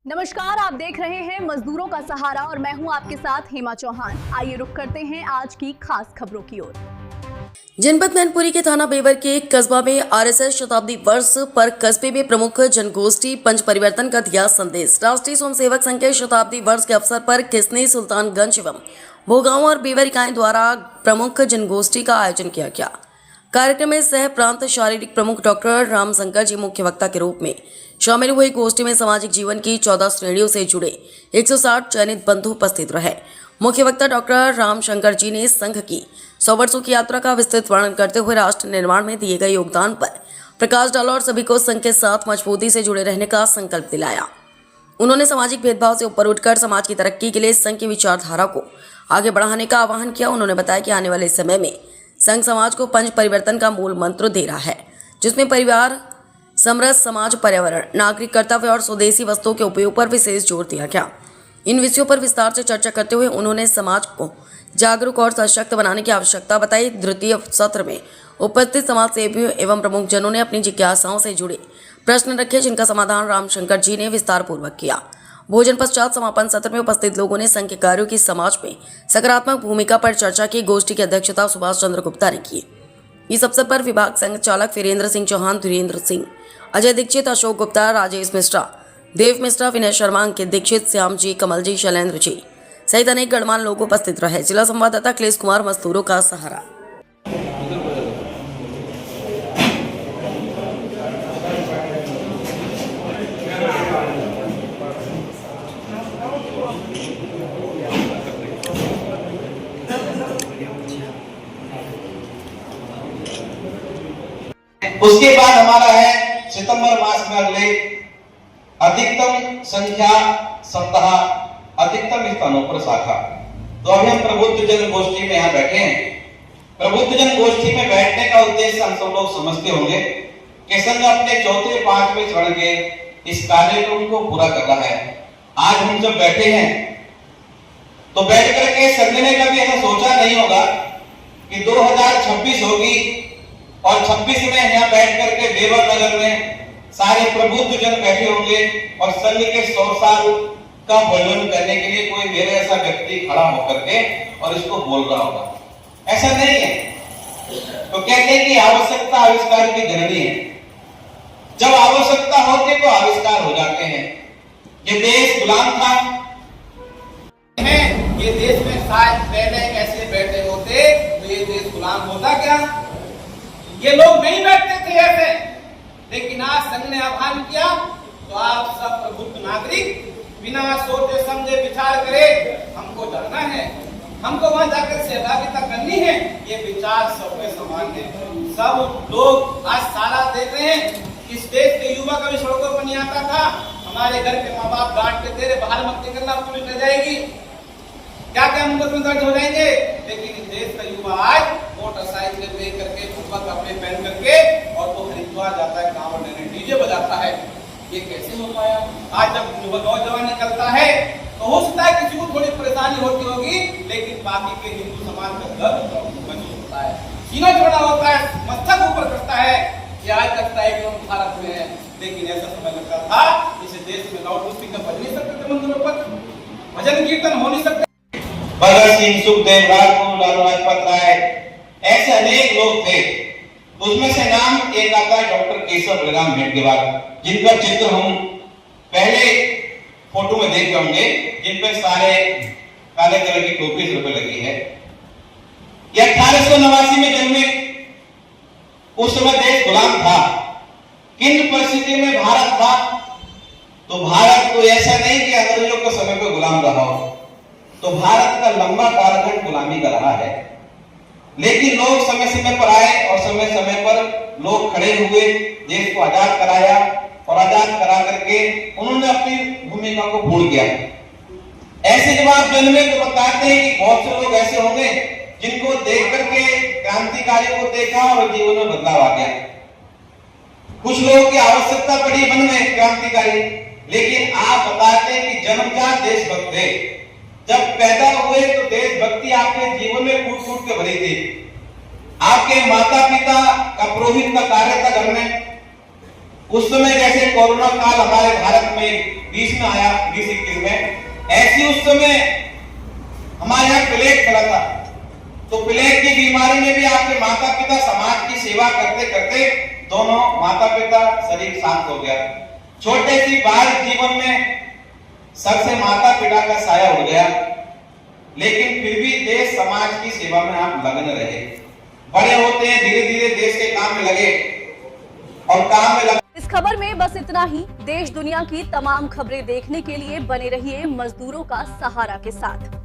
नमस्कार, आप देख रहे हैं मजदूरों का सहारा और मैं हूं आपके साथ हेमा चौहान। आइए रुक करते हैं आज की खास खबरों की ओर। जनपद मैनपुरी के थाना बेवर के एक कस्बा में आरएसएस शताब्दी वर्ष पर कस्बे में प्रमुख जनगोष्ठी पंच परिवर्तन का दिया संदेश। राष्ट्रीय स्वयंसेवक संघ के शताब्दी वर्ष के अवसर पर किसनी, सुल्तानगंज एवं भोगांव और बेवर इकाई द्वारा प्रमुख जनगोष्ठी का आयोजन किया गया। कार्यक्रम में सह प्रांत शारीरिक प्रमुख डॉक्टर रामशंकर जी मुख्य वक्ता के रूप में शामिल हुए। गोष्ठी में सामाजिक जीवन की 14 श्रेणियों से जुड़े 160 चयनित बंधु उपस्थित रहे। मुख्य वक्ता डॉक्टर रामशंकर जी ने संघ की 100 वर्षों की यात्रा का विस्तृत वर्णन करते हुए राष्ट्र निर्माण में दिए गए योगदान पर प्रकाश डाला और सभी को संघ के साथ मजबूती से जुड़े रहने का संकल्प दिलाया। उन्होंने सामाजिक भेदभाव से ऊपर उठकर समाज की तरक्की के लिए संघ की विचारधारा को आगे बढ़ाने का आह्वान किया। उन्होंने बताया कि आने वाले समय में संघ समाज को पंच परिवर्तन का मूल मंत्र दे रहा है, जिसमें परिवार, समरस समाज, पर्यावरण, नागरिक कर्तव्य और स्वदेशी वस्तुओं के उपयोग पर विशेष जोर दिया गया। इन विषयों पर विस्तार से चर्चा करते हुए उन्होंने समाज को जागरूक और सशक्त बनाने की आवश्यकता बताई। द्वितीय सत्र में उपस्थित समाज सेवियों एवं प्रमुख जनों ने अपनी जिज्ञासाओं से जुड़े प्रश्न रखे, जिनका समाधान रामशंकर जी ने विस्तार पूर्वक किया। भोजन पश्चात समापन सत्र में उपस्थित लोगों ने संघ के कार्यों की समाज में सकारात्मक भूमिका पर चर्चा की। गोष्ठी की अध्यक्षता सुभाष चंद्र गुप्ता ने की। इस अवसर पर विभाग संघ चालक वीरेंद्र सिंह चौहान, धीरेन्द्र सिंह, अजय दीक्षित, अशोक गुप्ता, राजेश मिश्रा, देव मिश्रा, विनय शर्मा, अंकित दीक्षित, श्याम जी, कमल जी, शैलेंद्र जी सहित अनेक गणमान्य लोग उपस्थित रहे। जिला संवाददाता क्लेश कुमार, मजदूरों का सहारा। उसके बाद हमारा है सितंबर मास में अगले अधिकतम संख्या सप्ताह, अधिकतम स्थानों पर शाखा। तो अभी हम प्रबुद्ध जन गोष्ठी में यहाँ बैठे हैं। प्रबुद्ध जन गोष्ठी में बैठने का उद्देश्य हम सब लोग समझते होंगे कि संघ अपने चौथे 5वें चरण के इस कार्यक्रम को पूरा कर रहा है। आज हम जब बैठे हैं तो बैठ करके संघ ने कभी ऐसा सोचा नहीं होगा कि 2026 होगी और 26 में यहाँ बैठ करके बेवर नगर में सारे प्रबुद्ध जन बैठे होंगे और संघ के 100 साल का वर्णन करने के लिए कोई मेरे ऐसा व्यक्ति खड़ा होकर के और इसको बोल रहा होगा। ऐसा नहीं है। तो कहते हैं कि आवश्यकता आविष्कार की जननी है। जब आवश्यकता होती तो आविष्कार हो जाते हैं। ये देश गुलाम था, ये देश में शायद पहले ऐसे बैठे होते तो ये देश गुलाम होता क्या? ये लोग नहीं बैठते थे ऐसे। लेकिन आज संघ ने आह्वान किया तो आप सब प्रबुद्ध नागरिक बिना सोचे समझे विचार करे, हमको जाना है, हमको वहां जाकर सहभागिता करनी है। ये विचार सबके समान है। सब लोग आज सारा देख रहे हैं। इस देश के युवा कभी सड़कों पर नहीं आता था। हमारे घर के माँ बाप डांटते थे, बाहर मत निकलना, पुलिस ले जाएगी, क्या क्या मुकदमे दर्ज हो जाएंगे। लेकिन देश का युवा आज मोटरसाइकिल ले करके, फुटबॉल कपड़े पहन करके और वो हरिद्वार जाता है, कांवड़ लेने डीजे बजाता है। ये कैसे हो पाया? आज जब नौजवान निकलता है तो हो सकता है किसी को थोड़ी परेशानी होती होगी, लेकिन बाकी के हिंदू समाज का गर्व मजबूत होता है, सीना छोड़ा होता है, मस्तक ऊपर करता है। ये आज लगता है कि हम भारत में हैं, लेकिन ऐसा समय लगता था इस देश में लाउड स्पीकर बज नहीं सकते थे, मंदिरों पर भजन कीर्तन हो नहीं सकते। भगत सिंह, सुखदेव, राजगुरु, लालू लाजपत राय, ऐसे अनेक लोग थे। उसमें से नाम एक आता है डॉक्टर केशव बलराम भेड़गेवार, जिनका चित्र हम पहले फोटो में देख होंगे, जिन पर सारे काले कलर की टोपी सिर पे लगी है। ये 1889 में जन्मे। उस समय देश गुलाम था। किन परिस्थिति में भारत था? तो भारत को ऐसा नहीं कि अंग्रेजों के समय पे गुलाम रहा हो। तो भारत का लंबा कालखंड गुलामी का रहा है। लेकिन लोग समय समय पर आए और समय समय पर लोग खड़े हुए, देश को आजाद कराया और आजाद करा करके उन्होंने अपनी भूमिका को पूर्ण किया। ऐसे जब आप जन्मे तो बताते हैं कि बहुत से लोग ऐसे होंगे जिनको देख करके क्रांतिकारी को देखा और जीवन में बदलाव आ गया। कुछ लोगों की आवश्यकता पड़ी बन में क्रांतिकारी, लेकिन आप बताते हैं कि जन्मजात देशभक्त थे। जब पैदा हुए तो देशभक्ति आपके जीवन में फूट फूट के भरी थी। आपके माता पिता का पुरोहित का कार्य था घर में, उस समय जैसे कोरोना काल हमारे भारत में बीच में आया 2021 में, ऐसी उस समय हमारे यहाँ प्लेग चला था। तो प्लेग की बीमारी में भी आपके माता पिता समाज की सेवा करते करते दोनों माता पिता शरीर शांत हो गया। छोटे सी बाल जीवन में सर से माता पिता का साया उड़ गया, लेकिन फिर भी देश समाज की सेवा में आप लगन रहे। बड़े होते हैं, धीरे धीरे देश के काम में लगे और काम में लगे। इस खबर में बस इतना ही। देश दुनिया की तमाम खबरें देखने के लिए बने रहिए मजदूरों का सहारा के साथ।